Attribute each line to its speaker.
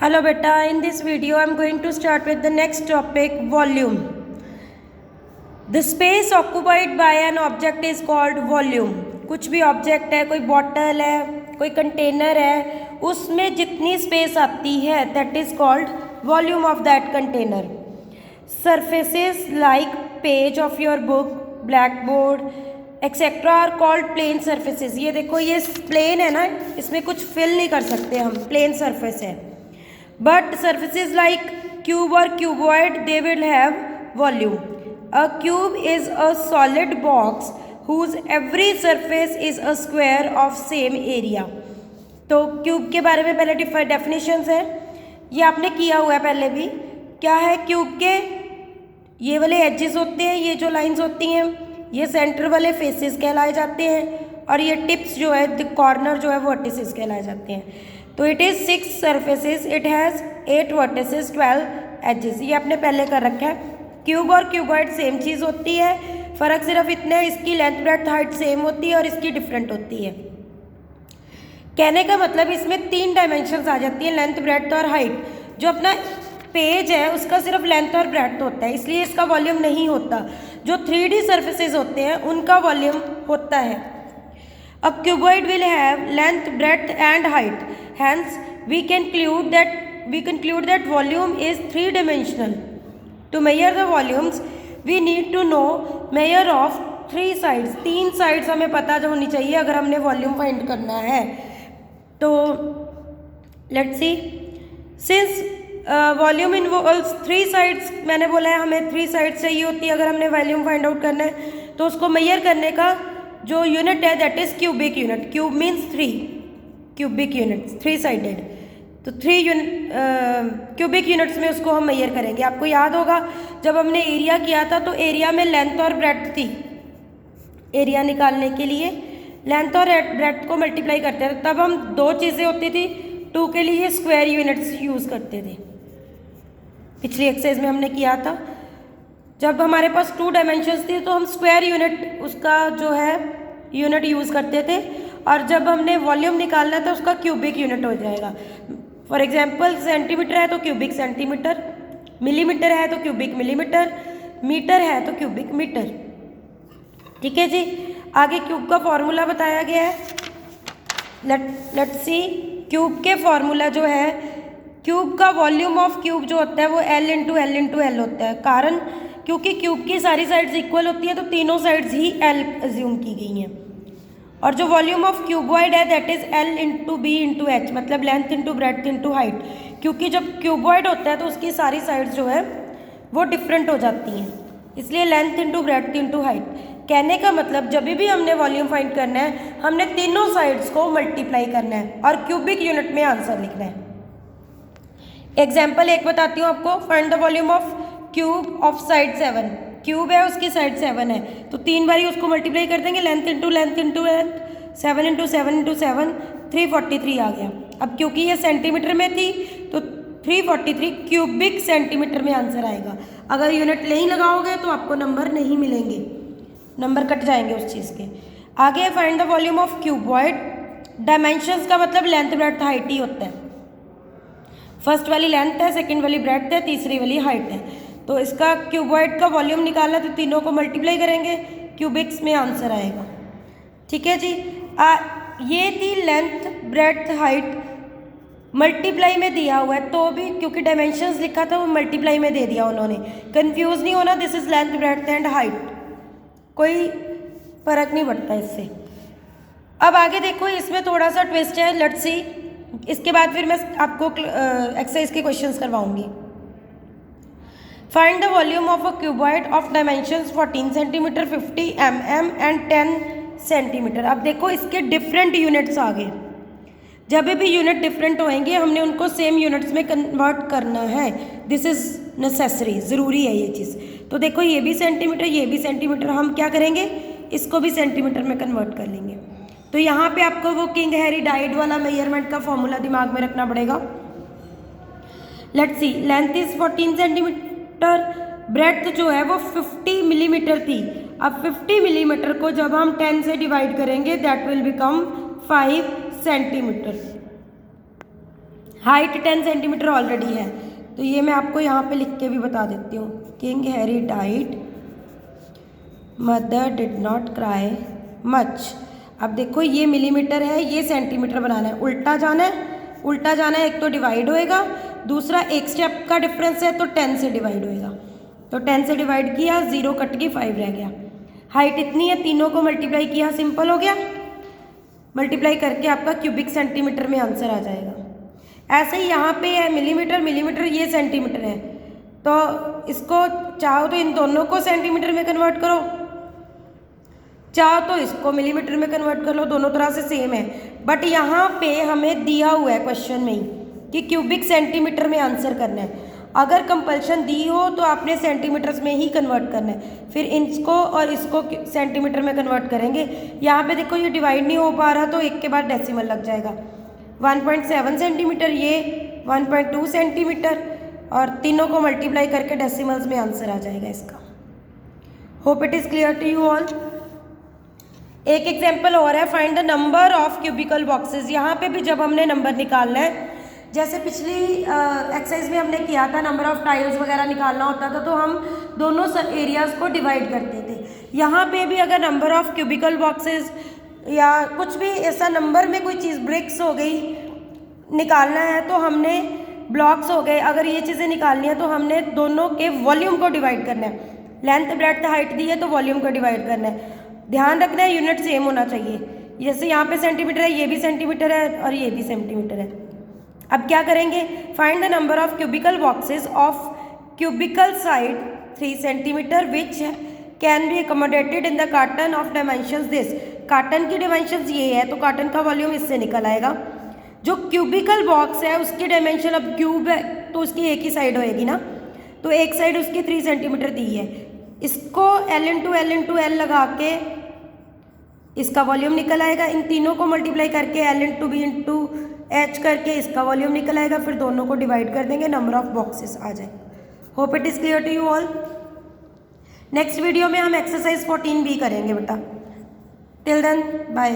Speaker 1: Hello beta, in this video I am going to start with the next topic, volume. The space occupied by an object is called volume. कुछ भी object है, कोई bottle है, कोई container है, उसमें जितनी स्पेस आती है that is called volume of that container. Surfaces like page of your book, blackboard, etcetera are called plane surfaces. ये देखो, ये प्लेन है ना, इसमें कुछ फिल नहीं कर सकते हम, प्लेन सर्फेस है. बट सर्फेसेस लाइक क्यूब और cuboid they will have volume. A cube is a solid box whose every surface is a square of same area. तो क्यूब के बारे में पहले डेफिनेशंस है, ये आपने किया हुआ है पहले भी. क्या है क्यूब के? ये वाले एजेस होते हैं, ये जो लाइंस होती हैं, ये सेंटर वाले फेसेस कहलाए जाते हैं, और ये टिप्स जो है, कॉर्नर जो है, वर्टिसेस कहलाए जाते हैं. तो it is 6 surfaces, it has 8 vertices, 12 edges. ये आपने पहले कर रखा है. क्यूब और क्यूबॉइड सेम चीज़ होती है, फ़र्क सिर्फ इतना है, इसकी लेंथ ब्रेड्थ हाइट सेम होती है और इसकी डिफरेंट होती है. कहने का मतलब इसमें 3 डायमेंशंस आ जाती हैं, लेंथ ब्रेड्थ और हाइट. जो अपना पेज है उसका सिर्फ लेंथ और ब्रेड्थ होता है, इसलिए इसका वॉल्यूम नहीं होता. जो 3D सर्फेसेस होते हैं उनका वॉल्यूम होता है. A cuboid will have length, breadth and height. Hence we conclude that volume is 3 dimensional. To measure the volumes we need to know measure of 3 sides. 3 sides हमें पता होनी चाहिए अगर हमने वॉल्यूम फाइंड करना है. तो let's see, since volume involves 3 sides, मैंने बोला है हमें 3 साइड्स चाहिए होती है अगर हमने वॉल्यूम फाइंड आउट करना है. तो उसको मेजर करने का जो यूनिट है that is cubic unit. Cube means 3, cubic units 3 sided. तो 3 क्यूबिक यूनिट्स में उसको हम मेजर करेंगे. आपको याद होगा जब हमने एरिया किया था तो एरिया में लेंथ और ब्रेड्थ थी. एरिया निकालने के लिए लेंथ और ब्रेड्थ को मल्टीप्लाई करते थे, तब हम 2 चीज़ें होती थी. 2 के लिए स्क्वायर यूनिट्स यूज़ करते थे. पिछली एक्सरसाइज में हमने किया था, जब हमारे पास 2 डायमेंशंस थी तो हम स्क्वायर यूनिट उसका जो है यूनिट यूज़ करते थे, और जब हमने वॉल्यूम निकालना था उसका क्यूबिक यूनिट हो जाएगा. फॉर एग्जांपल सेंटीमीटर है तो क्यूबिक सेंटीमीटर, मिलीमीटर है तो क्यूबिक मिलीमीटर, मीटर है तो क्यूबिक मीटर. ठीक है जी. आगे क्यूब का फॉर्मूला बताया गया है. लेट्स सी, क्यूब के फॉर्मूला जो है, क्यूब का वॉल्यूम ऑफ क्यूब जो होता है वो L इंटू एल होता है. कारण क्योंकि क्यूब की सारी साइड्स इक्वल होती है तो तीनों साइड्स ही L एज्यूम की गई हैं. और जो वॉल्यूम ऑफ क्यूबॉइड है that is L into B into H, मतलब length into breadth into height. क्योंकि जब क्यूबॉइड होता है तो उसकी सारी साइड्स जो है वो डिफरेंट हो जाती हैं, इसलिए length into breadth into height. कहने का मतलब जब भी हमने वॉल्यूम फाइंड करना है हमने तीनों साइड्स को मल्टीप्लाई करना है और क्यूबिक यूनिट में आंसर लिखना है. एग्जाम्पल एक बताती हूँ आपको. Find the volume of cube of side 7. Cube है, उसकी साइड 7 है, तो 3 बारी उसको मल्टीप्लाई कर देंगे. लेंथ इंटू लेंथ, 7 इंटू 7, 343 आ गया. अब क्योंकि ये सेंटीमीटर में थी तो 343 क्यूबिक सेंटीमीटर में आंसर आएगा. अगर यूनिट नहीं लगाओगे तो आपको नंबर नहीं मिलेंगे, नंबर कट जाएंगे उस चीज़ के. आगे find the volume of cuboid. Dimensions का मतलब लेंथ ब्रेड्थ हाइट ही होता है. फर्स्ट वाली लेंथ है, सेकंड वाली ब्रेड्थ है, तीसरी वाली हाइट है. तो इसका क्यूबॉइड का वॉल्यूम निकालना तो तीनों को मल्टीप्लाई करेंगे, क्यूबिक्स में आंसर आएगा. ठीक है जी. ये थी लेंथ ब्रेड्थ हाइट, मल्टीप्लाई में दिया हुआ है तो भी क्योंकि डायमेंशंस लिखा था वो मल्टीप्लाई में दे दिया उन्होंने. कंफ्यूज नहीं होना, this is length breadth and height, कोई फर्क नहीं पड़ता इससे. अब आगे देखो, इसमें थोड़ा सा ट्विस्ट है. लेट्स सी, इसके बाद फिर मैं आपको एक्सरसाइज के क्वेश्चंस करवाऊंगी. Find the volume of a cuboid of dimensions 14 centimetre, 50 mm and 10 centimetre. अब देखो इसके डिफरेंट यूनिट्स आ गए. जब भी यूनिट डिफरेंट होंगे हमने उनको सेम यूनिट्स में कन्वर्ट करना है. दिस इज नेसेसरी, ज़रूरी है ये चीज़. तो देखो ये भी सेंटीमीटर, ये भी सेंटीमीटर, हम क्या करेंगे इसको भी सेंटीमीटर में कन्वर्ट कर लेंगे. तो यहाँ पे आपको वो किंग हैरी डाइड वाला मेजरमेंट का फॉर्मूला दिमाग में रखना पड़ेगा. Let's see, length is 14 centimetre, breadth जो है वो 50 मिलीमीटर थी. अब 50 मिलीमीटर को जब हम 10 से डिवाइड करेंगे that will become 5 centimetre. Height 10 centimetre already है, तो ये मैं आपको यहाँ पे लिख के भी बता देती हूँ। King Harry died, mother did not cry much. अब देखो ये मिलीमीटर है, ये सेंटीमीटर बनाना है, उल्टा जाना है, उल्टा जाना है, एक तो डिवाइड होएगा, दूसरा एक स्टेप का डिफरेंस है तो 10 से डिवाइड होएगा, तो 10 से डिवाइड किया, 0 कट गई, 5 रह गया। हाइट इतनी है, तीनों को मल्टीप्लाई किया, सिंपल हो गया। मल्टीप्लाई करके आपका क्यूबिक सेंटीमीटर में आंसर आ जाएगा। ऐसे ही यहाँ पे है मिलीमीटर, मिलीमीटर ये सेंटीमीटर है, तो इसको चाहो तो इन दोनों को सेंटीमीटर में कन्वर्ट करो, चाहो तो इसको मिलीमीटर में कन्वर्ट कर लो, दोनों तरह से सेम है। बट यहाँ पे हमें दिया हुआ है क्वेश्चन में ही कि क्यूबिक सेंटीमीटर में आंसर करना है। अगर कंपल्शन दी हो तो आपने सेंटीमीटर्स में ही कन्वर्ट करना है, फिर इसको और इसको सेंटीमीटर में कन्वर्ट करेंगे। यहाँ पे देखो ये डिवाइड नहीं हो पा रहा, तो एक के बाद डेसिमल लग जाएगा। 1.7 सेंटीमीटर, ये 1.2 सेंटीमीटर, और तीनों को मल्टीप्लाई करके डेसिमल्स में आंसर आ जाएगा इसका। Hope it is clear to you all. एक एग्जाम्पल और है, find the number of cubical boxes. यहाँ पे भी जब हमने नंबर निकालना है, जैसे पिछली एक्सरसाइज में हमने किया था, नंबर ऑफ टाइल्स वगैरह निकालना होता था, तो हम दोनों एरियाज को डिवाइड करते थे। यहाँ पे भी अगर नंबर ऑफ क्यूबिकल बॉक्सेस या कुछ भी ऐसा नंबर में कोई चीज़, ब्रिक्स हो गई, निकालना है, तो हमने ब्लॉक्स हो गए, अगर ये चीज़ें निकालनी है तो हमने दोनों के वॉल्यूम को डिवाइड करना है। लेंथ ब्रेड्थ हाइट दी है तो वॉल्यूम को डिवाइड करना है। ध्यान रखना है यूनिट सेम होना चाहिए, जैसे यहाँ पे सेंटीमीटर है, ये भी सेंटीमीटर है और ये भी सेंटीमीटर है। अब क्या करेंगे, find the number of cubical boxes of cubicle side 3 centimetre which can be accommodated in the carton of dimensions this. Carton की डायमेंशंस ये है, तो कार्टन का वॉल्यूम इससे निकल आएगा। जो क्यूबिकल बॉक्स है उसकी डायमेंशन, अब क्यूब है तो उसकी एक ही साइड होएगी ना, तो एक साइड उसकी 3 सेंटीमीटर दी है, इसको L इंटू L लगा के इसका वॉल्यूम निकल आएगा। इन तीनों को मल्टीप्लाई करके L into B into H करके इसका वॉल्यूम निकल आएगा, फिर दोनों को डिवाइड कर देंगे, नंबर ऑफ बॉक्सेस आ जाएगा। Hope it is clear to you all. Next video में हम एक्सरसाइज 14B करेंगे बेटा। Till then bye.